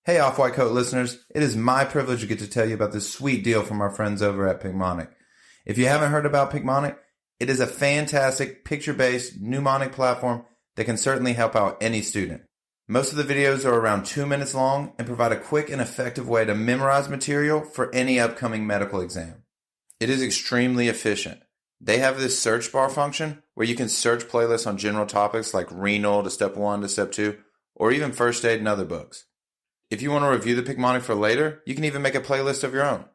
Hey, Off-White Coat listeners, it is my privilege to get to tell you about this sweet deal from our friends over at Picmonic. If you haven't heard about Picmonic, it is a fantastic picture-based mnemonic platform that can certainly help out any student. Most of the videos are around 2 minutes long and provide a quick and effective way to memorize material for any upcoming medical exam. It is extremely efficient. They have this search bar function where you can search playlists on general topics like renal to step 1 to step 2, or even first aid and other books. If you want to review the Picmonic for later, you can even make a playlist of your own.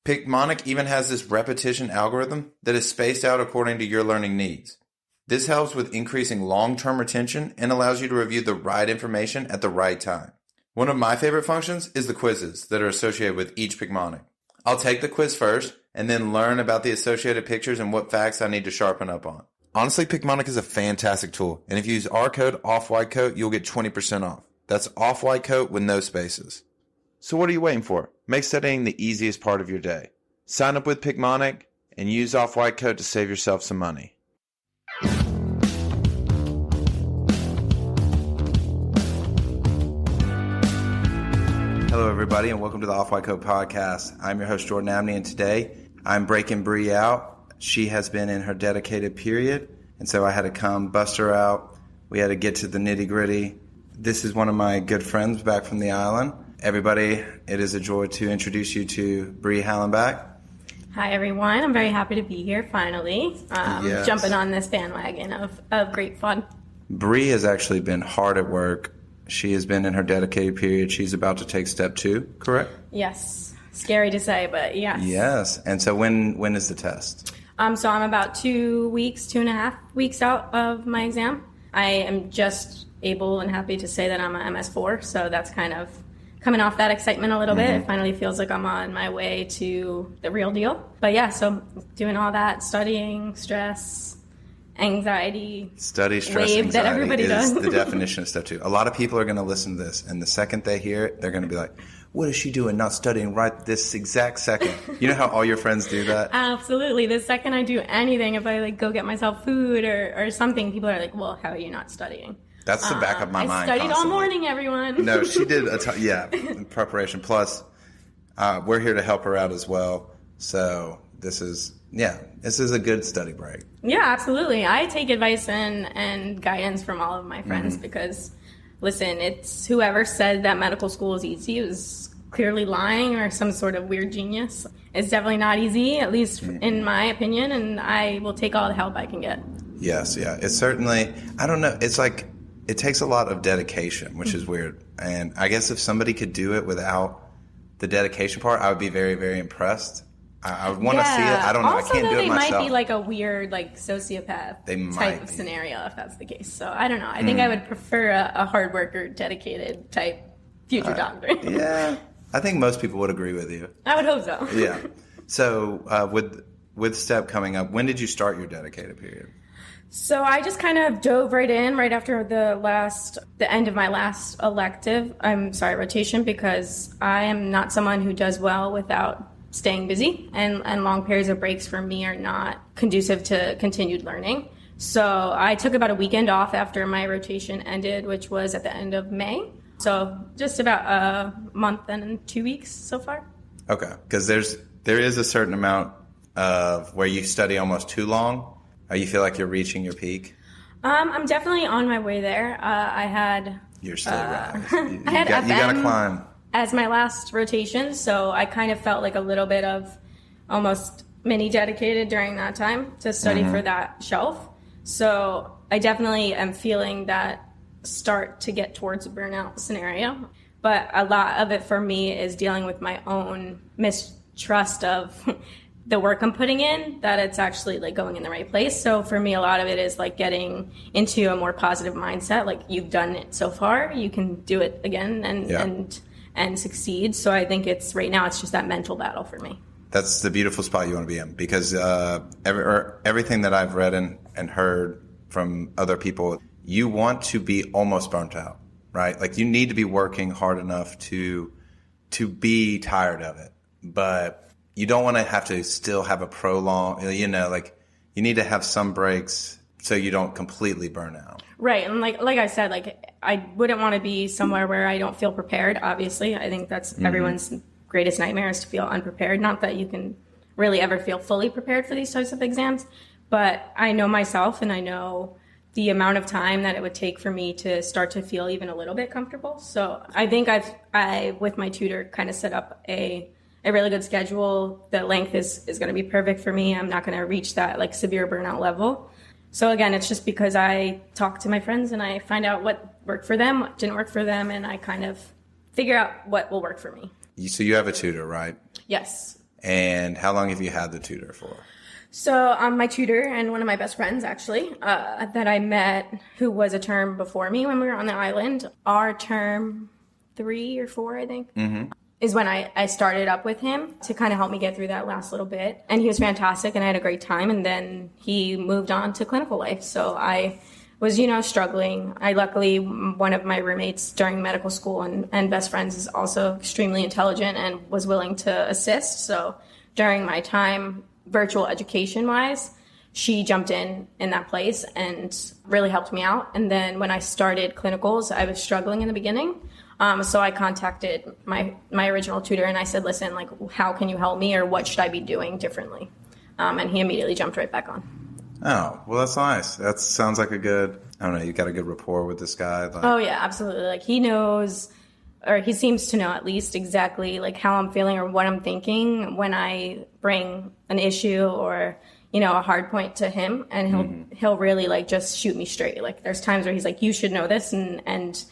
Picmonic even has this repetition algorithm that is spaced out according to your learning needs. This helps with increasing long-term retention and allows you to review the right information at the right time. One of my favorite functions is the quizzes that are associated with each Picmonic. I'll take the quiz first and then learn about the associated pictures and what facts I need to sharpen up on. Honestly, Picmonic is a fantastic tool, and if you use our code OFFWHITECOAT, you'll get 20% off. That's Off-White Coat with no spaces. So what are you waiting for? Make studying the easiest part of your day. Sign up with Picmonic and use Off-White Coat to save yourself some money. Hello, everybody, and welcome to the Off-White Coat podcast. I'm your host, Jordan Abney, and today I'm breaking Bree out. She has been in her dedicated period, and so I had to come bust her out. We had to get to the nitty-gritty. This is one of my good friends back from the island. Everybody, it is a joy to introduce you to Brianna Hallenback. Hi, everyone. I'm very happy to be here, finally. Yes. Jumping on this bandwagon of great fun. Bree has actually been hard at work. She has been in her dedicated period. She's about to take step 2, correct? Yes. Scary to say, but yes. Yes. And so when is the test? So I'm about 2.5 weeks out of my exam. I am just able and happy to say that I'm a MS4, so that's kind of coming off that excitement a little bit. It finally feels like I'm on my way to the real deal. But yeah, so doing all that, studying, stress, anxiety, Study, stress, wave anxiety that everybody is does. the definition of step 2. A lot of people are going to listen to this, and the second they hear it, they're going to be like, what is she doing not studying right this exact second? You know how all your friends do that? Absolutely. The second I do anything, if I go get myself food or something, people are like, well, how are you not studying? That's the back of my mind. I studied constantly. all morning, everyone. No, she did in preparation. Plus, we're here to help her out as well. So this is a good study break. Yeah, absolutely. I take advice and guidance from all of my friends because, listen, it's whoever said that medical school is easy is clearly lying or some sort of weird genius. It's definitely not easy, at least in my opinion, and I will take all the help I can get. Yes, yeah. It's certainly, I don't know, it's like, it takes a lot of dedication, which is weird. And I guess if somebody could do it without the dedication part, I would be very, very impressed. I would want to see it. I don't know. Also, I can't do it myself. They might be like a weird, sociopath type of scenario if that's the case. So I don't know. I think I would prefer a hard worker, dedicated type future doctor. Yeah, I think most people would agree with you. I would hope so. Yeah. So with STEP coming up, when did you start your dedicated period? So I just kind of dove right in right after the end of my last rotation, because I am not someone who does well without staying busy, and long periods of breaks for me are not conducive to continued learning. So I took about a weekend off after my rotation ended, which was at the end of May. So just about a month and 2 weeks so far. Okay, because there is a certain amount of where you study almost too long. You feel like you're reaching your peak? I'm definitely on my way there. You're still around. You gotta climb. As my last rotation, so I kind of felt like a little bit of almost mini dedicated during that time to study for that shelf. So I definitely am feeling that start to get towards a burnout scenario. But a lot of it for me is dealing with my own mistrust of the work I'm putting in, that it's actually going in the right place. So for me, a lot of it is getting into a more positive mindset. You've done it so far, you can do it again and succeed. So I think right now it's just that mental battle for me. That's the beautiful spot you want to be in, because everything that I've read and heard from other people, you want to be almost burnt out, right? You need to be working hard enough to be tired of it, but you don't want to have to still have a prolonged, you need to have some breaks so you don't completely burn out. Right. And like I said, like I wouldn't want to be somewhere where I don't feel prepared. Obviously, I think that's everyone's greatest nightmare is to feel unprepared. Not that you can really ever feel fully prepared for these types of exams, but I know myself and I know the amount of time that it would take for me to start to feel even a little bit comfortable. So I think I with my tutor kind of set up a really good schedule. The length is going to be perfect for me. I'm not going to reach that like severe burnout level. So again, it's just because I talk to my friends and I find out what worked for them, what didn't work for them, and I kind of figure out what will work for me. So you have a tutor, right? Yes. And how long have you had the tutor for? So my tutor and one of my best friends, actually, that I met, who was a term before me when we were on the island, our term 3 or 4, I think, is when I started up with him to kind of help me get through that last little bit. And he was fantastic, and I had a great time. And then he moved on to clinical life. So I was, struggling. Luckily, one of my roommates during medical school and best friends is also extremely intelligent and was willing to assist. So during my time, virtual education wise, she jumped in that place and really helped me out. And then when I started clinicals, I was struggling in the beginning. So I contacted my original tutor and I said, listen, like, how can you help me or what should I be doing differently? And he immediately jumped right back on. Oh, well, that's nice. That sounds like you got a good rapport with this guy. Like... Oh yeah, absolutely. Like he knows, or he seems to know at least exactly like how I'm feeling or what I'm thinking when I bring an issue or, a hard point to him, and he'll really like just shoot me straight. Like there's times where he's like, you should know this and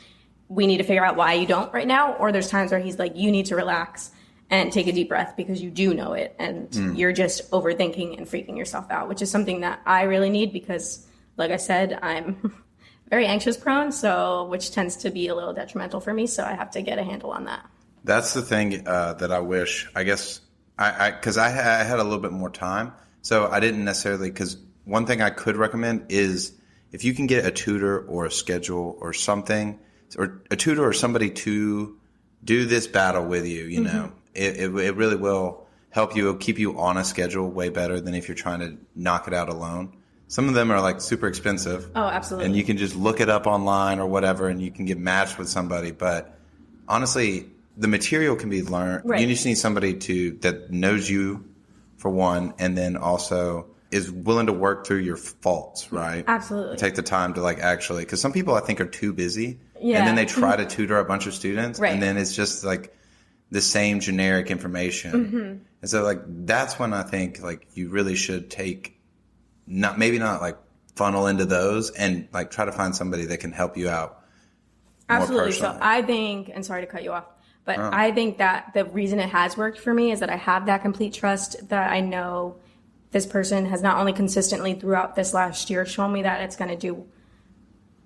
we need to figure out why you don't right now. Or there's times where he's like, you need to relax and take a deep breath because you do know it and you're just overthinking and freaking yourself out, which is something that I really need because, like I said, I'm very anxious prone, which tends to be a little detrimental for me. So I have to get a handle on that. That's the thing that I wish, I guess, because I had a little bit more time. So I didn't necessarily, because one thing I could recommend is if you can get a tutor or a schedule or something, or a tutor or somebody to do this battle with you, it really will help you, keep you on a schedule way better than if you're trying to knock it out alone. Some of them are like super expensive. Oh, absolutely. And you can just look it up online or whatever and you can get matched with somebody. But honestly, the material can be learned. Right. You just need somebody that knows you for one, and then also is willing to work through your faults, right? Absolutely. Take the time to like actually, because some people I think are too busy. Yeah. And then they try to tutor a bunch of students. Right. And then it's just like the same generic information. And so like that's when I think like you really should take, not like funnel into those and like try to find somebody that can help you out. Absolutely. So I think, and sorry to cut you off, but I think that the reason it has worked for me is that I have that complete trust that I know this person has not only consistently throughout this last year shown me that it's going to do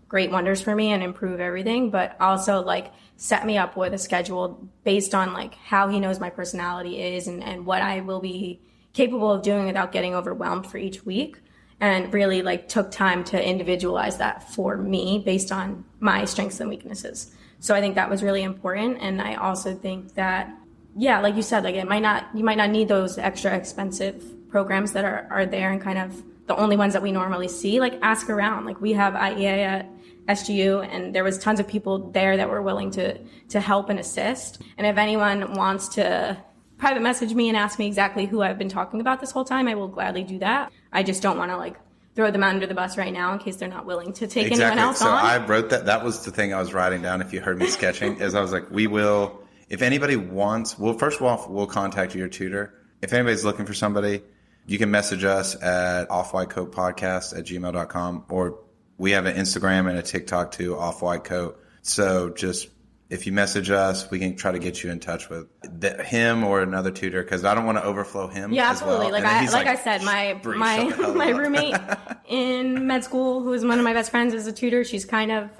great wonders for me and improve everything, but also like set me up with a schedule based on like how he knows my personality is and what I will be capable of doing without getting overwhelmed for each week, and really like took time to individualize that for me based on my strengths and weaknesses. So I think that was really important. And I also think that, yeah, like you said, like you might not need those extra expensive programs that are there and kind of the only ones that we normally see. Like ask around. Like we have IEA at SGU, and there was tons of people there that were willing to help and assist. And if anyone wants to private message me and ask me exactly who I've been talking about this whole time, I will gladly do that. I just don't want to like throw them under the bus right now in case they're not willing to take anyone else on. So I wrote that. That was the thing I was writing down. If you heard me sketching, is I was like, we will, if anybody wants, well, first of all, we'll contact your tutor. If anybody's looking for somebody, you can message us at offwhitecoatpodcast@gmail.com, or we have an Instagram and a TikTok too, offwhitecoat. So just, if you message us, we can try to get you in touch with him or another tutor, because I don't want to overflow him. Yeah, absolutely. As well. I said, my roommate in med school, who is one of my best friends, is a tutor. She's kind of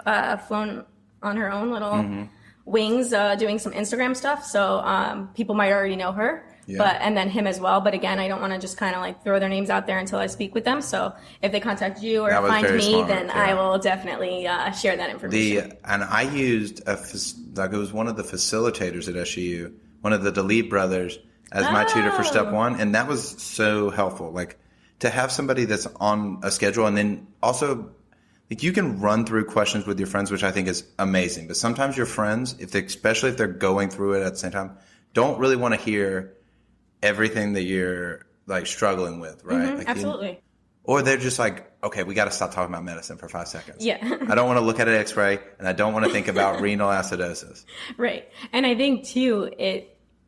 flown on her own little wings, doing some Instagram stuff. So people might already know her. Yeah. And then him as well. But again, I don't want to just kind of like throw their names out there until I speak with them. So if they contact you or find me, smart, then I will definitely share that information. And I used it was one of the facilitators at SGU, one of the DeLeet brothers, as my tutor for step one, and that was so helpful. Like to have somebody that's on a schedule, and then also like you can run through questions with your friends, which I think is amazing. But sometimes your friends, especially if they're going through it at the same time, don't really want to hear everything that you're like struggling with, right? Mm-hmm, like, absolutely. Or they're just like, okay, we got to stop talking about medicine for 5 seconds. Yeah. I don't want to look at an x-ray, and I don't want to think about renal acidosis. Right. And I think too,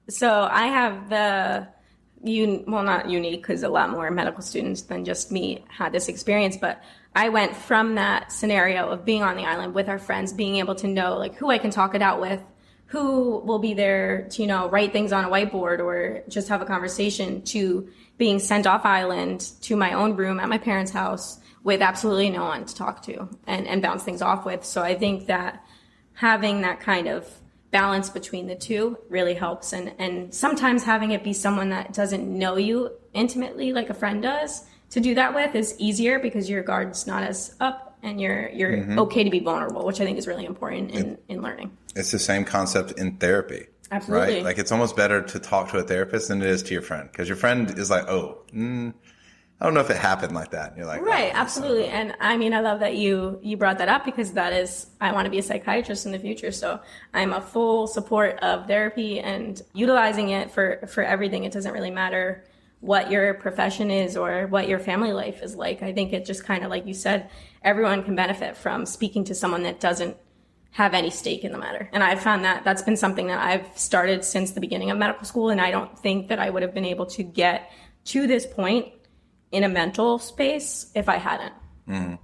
so I have not unique, because a lot more medical students than just me had this experience, but I went from that scenario of being on the island with our friends, being able to know like who I can talk it out with, who will be there to, write things on a whiteboard or just have a conversation, to being sent off island to my own room at my parents' house with absolutely no one to talk to and bounce things off with. So I think that having that kind of balance between the two really helps. And sometimes having it be someone that doesn't know you intimately like a friend does to do that with is easier, because your guard's not as up and you're mm-hmm. okay to be vulnerable, which I think is really important in learning. It's the same concept in therapy. Absolutely. Right? Like it's almost better to talk to a therapist than it is to your friend, because your friend is like, I don't know if it happened like that. And you're like, right, absolutely. And I mean, I love that you brought that up, because I want to be a psychiatrist in the future. So I'm a full support of therapy and utilizing it for everything. It doesn't really matter what your profession is or what your family life is like. I think it just kind of, like you said, everyone can benefit from speaking to someone that doesn't have any stake in the matter. And I've found that that's been something that I've started since the beginning of medical school. And I don't think that I would have been able to get to this point in a mental space if I hadn't. Mm-hmm.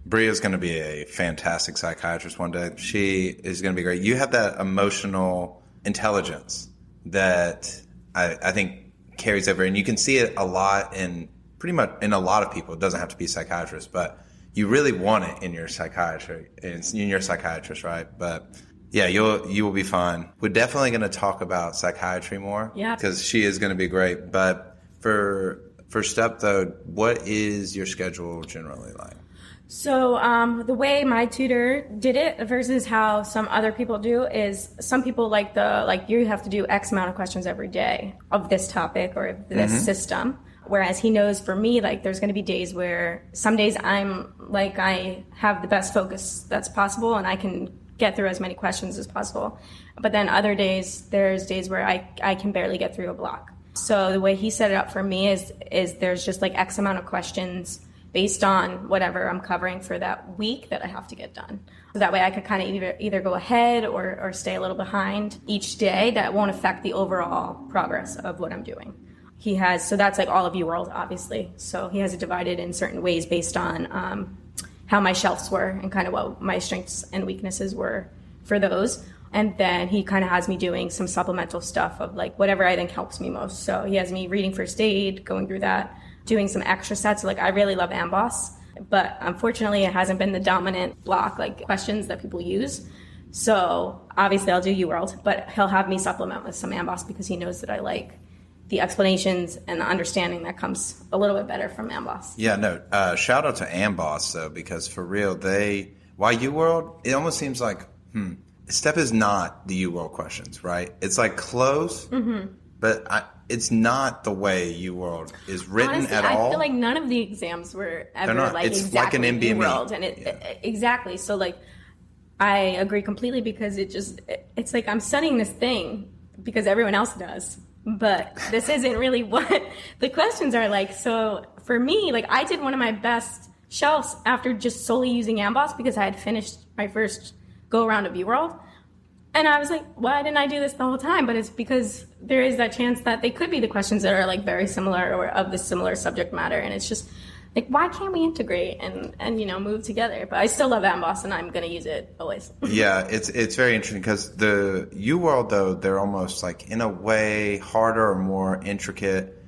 Bria's going to be a fantastic psychiatrist one day. She is going to be great. You have that emotional intelligence that I think carries over, and you can see it a lot in pretty much in a lot of people. It doesn't have to be psychiatrists, but you really want it in your psychiatrist, right? But yeah, you will be fine. We're definitely going to talk about psychiatry more, because she is going to be great. But for STEP though, what is your schedule generally like? So the way my tutor did it versus how some other people do is, some people like you have to do X amount of questions every day of this topic or this mm-hmm. system. Whereas he knows for me, like there's going to be days where some days I'm like, I have the best focus that's possible and I can get through as many questions as possible. But then other days, there's days where I can barely get through a block. So the way he set it up for me is there's just like X amount of questions based on whatever I'm covering for that week that I have to get done. So that way I could kind of either go ahead or stay a little behind each day. That won't affect the overall progress of what I'm doing. So that's like all of UWorld, obviously. So he has it divided in certain ways based on how my shelves were and kind of what my strengths and weaknesses were for those. And then he kind of has me doing some supplemental stuff of like whatever I think helps me most. So he has me reading first aid, going through that, doing some extra sets. Like I really love AMBOSS, but unfortunately it hasn't been the dominant block like questions that people use. So obviously I'll do UWorld, but he'll have me supplement with some AMBOSS because he knows that I like the explanations and the understanding that comes a little bit better from AMBOSS. Yeah, no, shout out to AMBOSS though, because for real, why UWorld, it almost seems like, STEP is not the UWorld questions, right? It's like close, mm-hmm. but it's not the way UWorld is written. Honestly, at all. I feel like none of the exams were ever like it's exactly like an MBME. UWorld, and exactly. So like, I agree completely, because it's like I'm studying this thing because everyone else does. But this isn't really what the questions are like. So for me, like I did one of my best shelves after just solely using AMBOSS because I had finished my first go around of UWorld. And I was like, why didn't I do this the whole time? But it's because there is that chance that they could be the questions that are like very similar or of the similar subject matter. And it's just like, why can't we integrate and move together? But I still love AMBOSS and I'm going to use it always. Yeah, it's very interesting because the UWorld though, they're almost like in a way harder or more intricate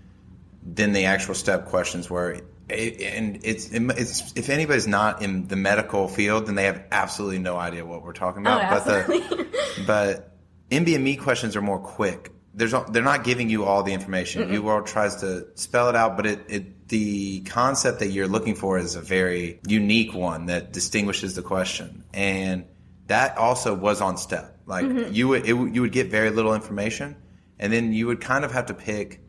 than the actual STEP questions were. It's if anybody's not in the medical field, then they have absolutely no idea what we're talking about. Oh, but NBME questions are more quick. They're not giving you all the information. UWorld tries to spell it out, but the concept that you're looking for is a very unique one that distinguishes the question, and that also was on STEP. Like you would get very little information, and then you would kind of have to pick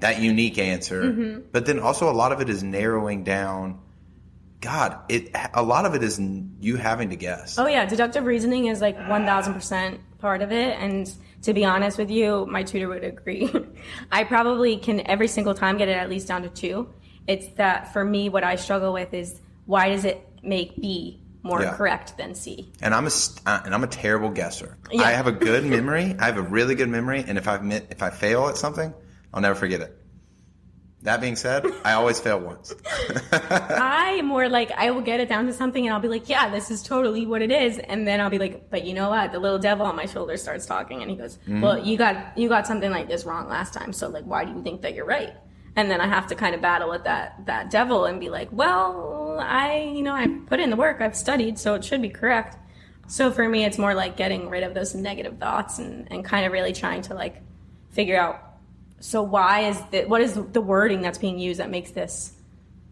that unique answer. But then also a lot of it is narrowing down. God, a lot of it is you having to guess. Oh yeah, deductive reasoning is like 1,000% part of it. And to be honest with you, my tutor would agree. I probably can every single time get it at least down to 2. It's that for me, what I struggle with is why does it make B more correct than C? And I'm a terrible guesser. Yeah. I have a good memory. I have a really good memory, and if I fail at something, I'll never forget it. That being said, I always fail once. I more like I will get it down to something and I'll be like, yeah, this is totally what it is. And then I'll be like, but you know what? The little devil on my shoulder starts talking and he goes, well, you got something like this wrong last time. So like, why do you think that you're right? And then I have to kind of battle with that devil and be like, well, I put in the work, I've studied, so it should be correct. So for me, it's more like getting rid of those negative thoughts and kind of really trying to like figure out, so what is the wording that's being used that makes this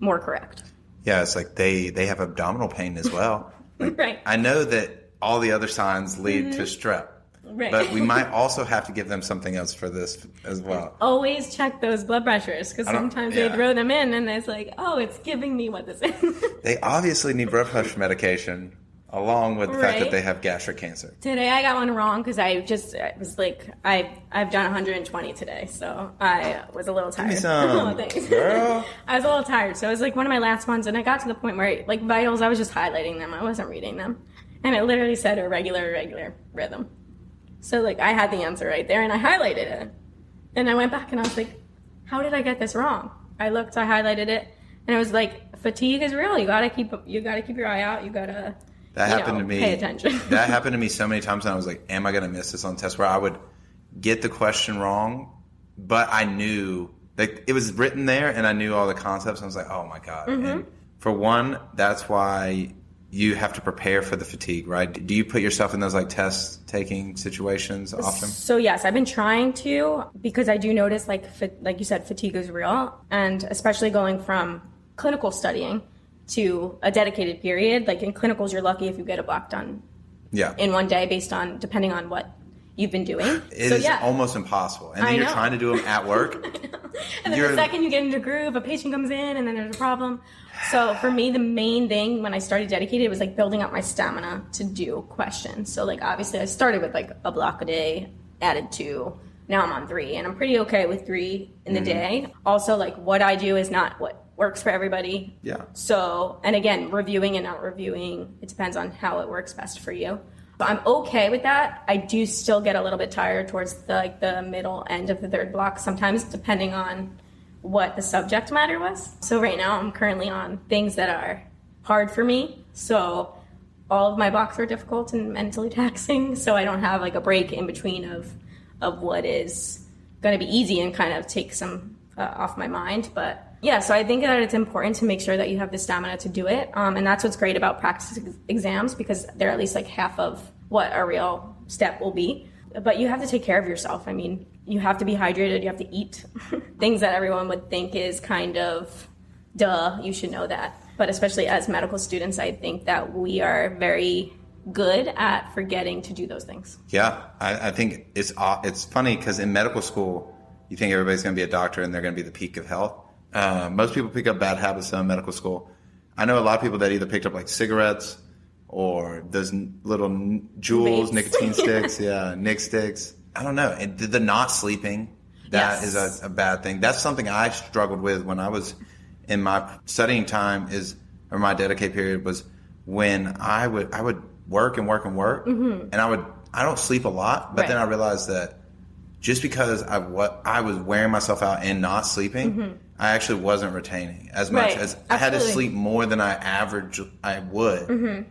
more correct? Yeah, it's like they have abdominal pain as well. Like, right. I know that all the other signs lead to strep. Right. But we might also have to give them something else for this as well. Always check those blood pressures because sometimes they throw them in and it's like, oh, it's giving me what this is. They obviously need blood pressure medication along with the fact that they have gastric cancer. Today I got one wrong because I've done 120 today, so I was a little tired. Give me some, girl. I was a little tired, so it was like one of my last ones, and I got to the point where like vitals, I was just highlighting them. I wasn't reading them, and it literally said irregular rhythm. So like I had the answer right there, and I highlighted it, and I went back and I was like, how did I get this wrong? I looked, I highlighted it, and it was like fatigue is real. You gotta keep your eye out. You gotta. That happened to me. Pay attention. That happened to me so many times, and I was like, am I going to miss this on the test? Where I would get the question wrong, but I knew, like, it was written there, and I knew all the concepts. And I was like, oh, my God. And for one, that's why you have to prepare for the fatigue, right? Do you put yourself in those, like, test-taking situations often? So, yes, I've been trying to, because I do notice, like you said, fatigue is real, and especially going from clinical studying to a dedicated period. Like in clinicals, you're lucky if you get a block done in one day depending on what you've been doing. It is almost impossible. And then you're trying to do them at work. And then the second you get into a groove, a patient comes in and then there's a problem. So for me, the main thing when I started dedicated was like building up my stamina to do questions. So like obviously I started with like a block a day, added 2. Now I'm on 3 and I'm pretty okay with 3 in the day. Also like what I do is not what works for everybody. Yeah. So, and again, reviewing and not reviewing, it depends on how it works best for you. But I'm okay with that. I do still get a little bit tired towards the middle end of the 3rd block, sometimes depending on what the subject matter was. So right now I'm currently on things that are hard for me. So all of my blocks are difficult and mentally taxing. So I don't have like a break in between of what is going to be easy and kind of take some off my mind. But yeah, so I think that it's important to make sure that you have the stamina to do it. And that's what's great about practice exams because they're at least like half of what a real step will be. But you have to take care of yourself. I mean, you have to be hydrated. You have to eat things that everyone would think is kind of duh. You should know that. But especially as medical students, I think that we are very good at forgetting to do those things. Yeah, I think it's funny because in medical school, you think everybody's going to be a doctor and they're going to be the peak of health. Most people pick up bad habits in medical school. I know a lot of people that either picked up like cigarettes or those little Juuls, nicotine sticks, Nick sticks. I don't know. And the not sleeping, that is a bad thing. That's something I struggled with when I was in my studying time or my dedicated period was when I would work and work and work. And I don't sleep a lot, but then I realized that just because I was wearing myself out and not sleeping, I actually wasn't retaining as much as I had to sleep more than I would.